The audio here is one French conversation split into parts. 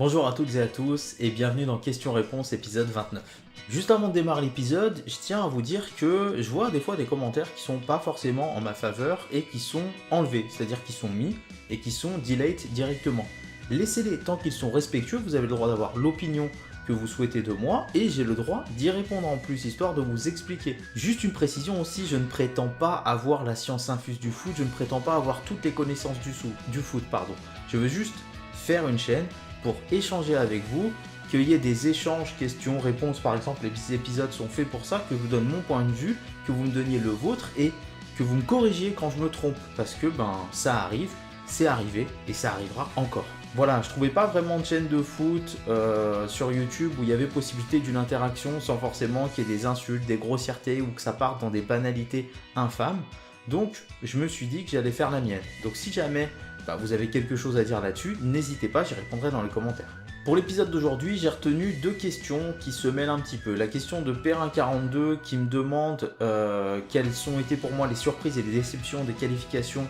Bonjour à toutes et à tous et bienvenue dans Questions-Réponses épisode 29. Juste avant de démarrer l'épisode, je tiens à vous dire que je vois des fois des commentaires qui sont pas forcément en ma faveur et qui sont enlevés, c'est-à-dire qui sont mis et qui sont delete directement. Laissez-les tant qu'ils sont respectueux, vous avez le droit d'avoir l'opinion que vous souhaitez de moi et j'ai le droit d'y répondre en plus, histoire de vous expliquer. Juste une précision aussi, je ne prétends pas avoir la science infuse du foot, je ne prétends pas avoir toutes les connaissances du foot. Je veux juste faire une chaîne pour échanger avec vous, qu'il y ait des échanges, questions, réponses par exemple, les épisodes sont faits pour ça, que je vous donne mon point de vue, que vous me donniez le vôtre et que vous me corrigiez quand je me trompe, parce que ça arrive, c'est arrivé et ça arrivera encore. Voilà, je trouvais pas vraiment de chaîne de foot sur YouTube où il y avait possibilité d'une interaction sans forcément qu'il y ait des insultes, des grossièretés ou que ça parte dans des banalités infâmes. Donc je me suis dit que j'allais faire la mienne. Donc si jamais vous avez quelque chose à dire là-dessus, n'hésitez pas, j'y répondrai dans les commentaires. Pour l'épisode d'aujourd'hui, j'ai retenu deux questions qui se mêlent un petit peu. La question de Perrin42 qui me demande quelles ont été pour moi les surprises et les déceptions des qualifications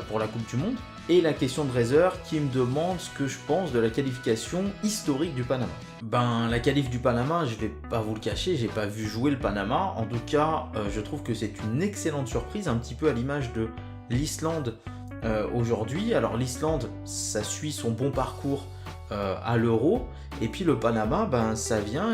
pour la Coupe du Monde. Et la question de Razer qui me demande ce que je pense de la qualification historique du Panama. La qualif du Panama, je vais pas vous le cacher, j'ai pas vu jouer le Panama. En tout cas, je trouve que c'est une excellente surprise, un petit peu à l'image de l'Islande aujourd'hui. Alors l'Islande, ça suit son bon parcours à l'Euro. Et puis le Panama, ça vient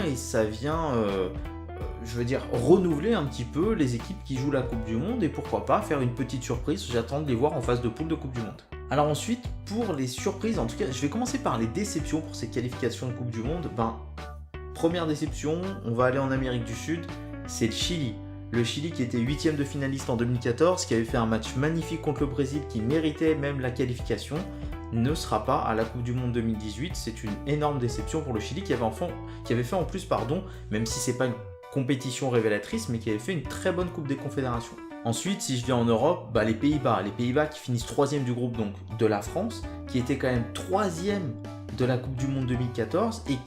renouveler un petit peu les équipes qui jouent la Coupe du Monde et pourquoi pas faire une petite surprise. J'attends de les voir en phase de poule de Coupe du Monde. Alors ensuite, pour les surprises, en tout cas, je vais commencer par les déceptions pour ces qualifications de Coupe du Monde. Première déception, on va aller en Amérique du Sud, c'est le Chili. Le Chili qui était 8e de finaliste en 2014, qui avait fait un match magnifique contre le Brésil, qui méritait même la qualification, ne sera pas à la Coupe du Monde 2018. C'est une énorme déception pour le Chili qui avait fait en plus, même si c'est pas une compétition révélatrice, mais qui avait fait une très bonne Coupe des Confédérations. Ensuite, si je viens en Europe, les Pays-Bas qui finissent 3e du groupe donc de la France, qui était quand même 3e de la Coupe du Monde 2014 et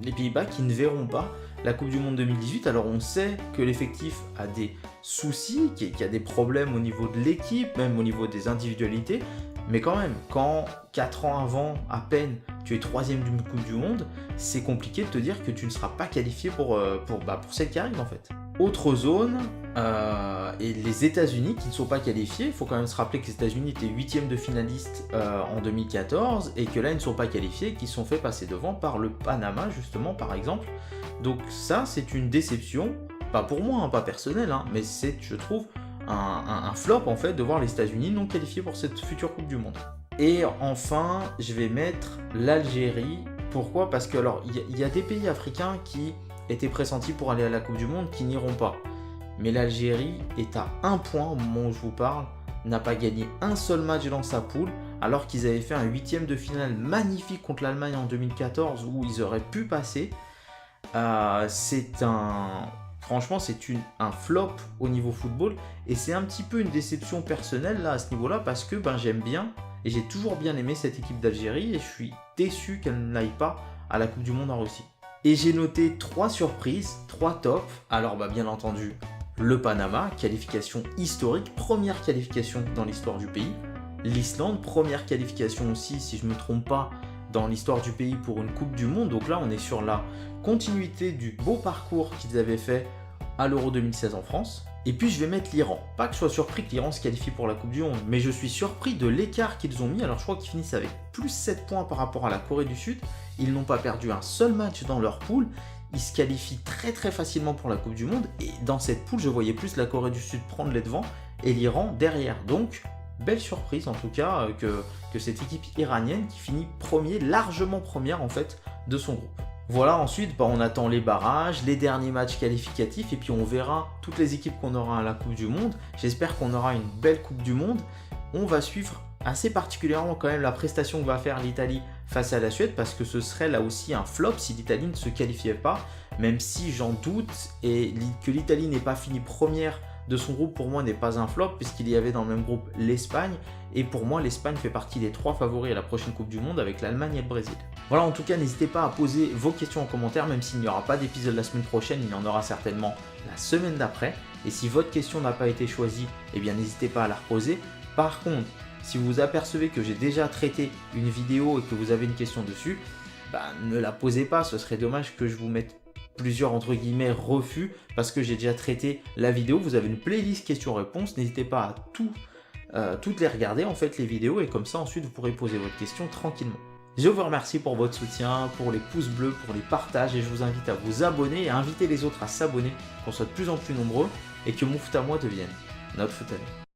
les Pays-Bas qui ne verront pas la Coupe du Monde 2018. Alors on sait que l'effectif a des soucis, qu'il y a des problèmes au niveau de l'équipe, même au niveau des individualités, mais quand même, quand 4 ans avant, à peine, tu es 3e d'une Coupe du Monde, c'est compliqué de te dire que tu ne seras pas qualifié pour celle qui arrive en fait. Autre zone, et les États-Unis qui ne sont pas qualifiés. Il faut quand même se rappeler que les États-Unis étaient 8e de finaliste en 2014 et que là ils ne sont pas qualifiés, qui sont fait passer devant par le Panama justement par exemple. Donc ça c'est une déception, pas pour moi, pas personnel, mais c'est, je trouve, un flop en fait de voir les États-Unis non qualifiés pour cette future Coupe du Monde. Et enfin, je vais mettre l'Algérie. Pourquoi ? Parce que alors il y a des pays africains qui étaient pressentis pour aller à la Coupe du Monde qui n'iront pas. Mais l'Algérie est à 1 point au moment où je vous parle, n'a pas gagné un seul match dans sa poule, alors qu'ils avaient fait un 8e de finale magnifique contre l'Allemagne en 2014 où ils auraient pu passer. Franchement, c'est un flop au niveau football et c'est un petit peu une déception personnelle là à ce niveau-là parce que j'aime bien et j'ai toujours bien aimé cette équipe d'Algérie et je suis déçu qu'elle n'aille pas à la Coupe du Monde en Russie. Et j'ai noté 3 surprises, 3 tops. Alors bien entendu, le Panama, qualification historique, première qualification dans l'histoire du pays. L'Islande, première qualification aussi, si je ne me trompe pas, dans l'histoire du pays pour une Coupe du Monde. Donc là, on est sur la continuité du beau parcours qu'ils avaient fait à l'Euro 2016 en France. Et puis je vais mettre l'Iran. Pas que je sois surpris que l'Iran se qualifie pour la Coupe du Monde, mais je suis surpris de l'écart qu'ils ont mis. Alors je crois qu'ils finissent avec plus 7 points par rapport à la Corée du Sud. Ils n'ont pas perdu un seul match dans leur poule. Ils se qualifient très très facilement pour la Coupe du Monde. Et dans cette poule, je voyais plus la Corée du Sud prendre les devants et l'Iran derrière. Donc, belle surprise en tout cas que cette équipe iranienne qui finit largement première en fait de son groupe. Voilà, ensuite on attend les barrages, les derniers matchs qualificatifs et puis on verra toutes les équipes qu'on aura à la Coupe du Monde. J'espère qu'on aura une belle Coupe du Monde. On va suivre assez particulièrement quand même la prestation que va faire l'Italie face à la Suède parce que ce serait là aussi un flop si l'Italie ne se qualifiait pas, même si j'en doute et que l'Italie n'ait pas fini première de son groupe pour moi n'est pas un flop puisqu'il y avait dans le même groupe l'Espagne et pour moi l'Espagne fait partie des 3 favoris à la prochaine Coupe du Monde avec l'Allemagne et le Brésil. Voilà, en tout cas n'hésitez pas à poser vos questions en commentaire, même s'il n'y aura pas d'épisode la semaine prochaine, il y en aura certainement la semaine d'après et si votre question n'a pas été choisie, n'hésitez pas à la reposer. Par contre, si vous apercevez que j'ai déjà traité une vidéo et que vous avez une question dessus, bah, ne la posez pas. Ce serait dommage que je vous mette plusieurs entre guillemets refus parce que j'ai déjà traité la vidéo. Vous avez une playlist questions-réponses, n'hésitez pas à toutes les regarder en fait les vidéos et comme ça ensuite vous pourrez poser votre question tranquillement. Je vous remercie pour votre soutien, pour les pouces bleus, pour les partages et je vous invite à vous abonner et à inviter les autres à s'abonner, qu'on soit de plus en plus nombreux et que mon foot à moi devienne notre foot à nous.